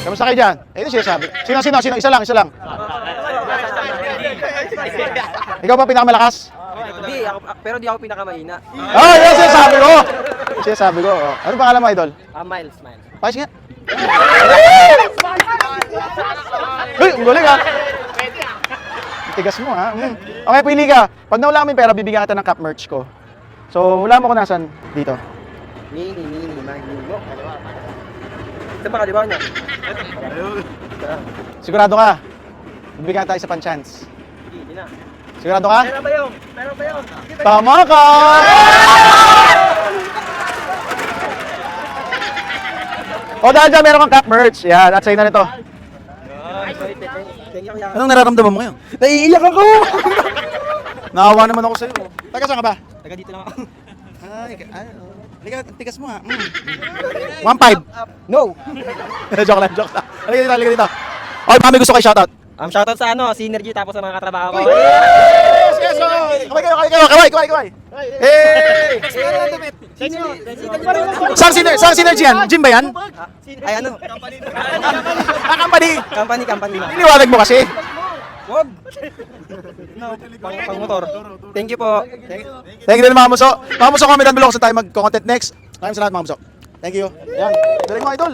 Kamusta kayo dyan? Eh, ito sinasabi. Sino? Isa lang. Ikaw ba pinakamalakas? Hindi, pero di ako pinakamahina. Oh, yan sinasabi ko. Oh. Ano pangalan mo, idol? Miles. Pakis nga. Uy, ang galing ha. Tigas mo ha. Okay, pili ka. Pag nawala kami pera, bibigyan kita ng cup merch ko. So, wala mo ko nasan dito. Mini, mo. Ito ba kaliwa niya? Sigurado ka? Bibigyan tayo isa pang chance. Hindi na. Sigurado ka? Meron ba yun? Tama ka! O dahil dyan, meron kang cup merch. Yan, at sa'yo na nito. Anong nararamdaman mo ngayon? Naiiyak ako! Naawa naman ako sa'yo. Taga saan ka ba? Taga dito lang ako. Halika, tigas mo ha. 1.5. No! Joke lang. Halika dito. Oy, mami gusto kayo shoutout. Shoutout sa Synergy tapos sa mga katrabaho ko. Yes! Kaway! Hey! Saan synergy yan? Gym ba yan? Ay Company. Company lang. Iniwalag mo kasi. Wag! Pang motor. Thank you po. Thank you din mga muso. Mga muso, comment down below kung saan tayo mag-content next. Maraming salamat mga muso. Thank you. Yan. Galing mo, idol.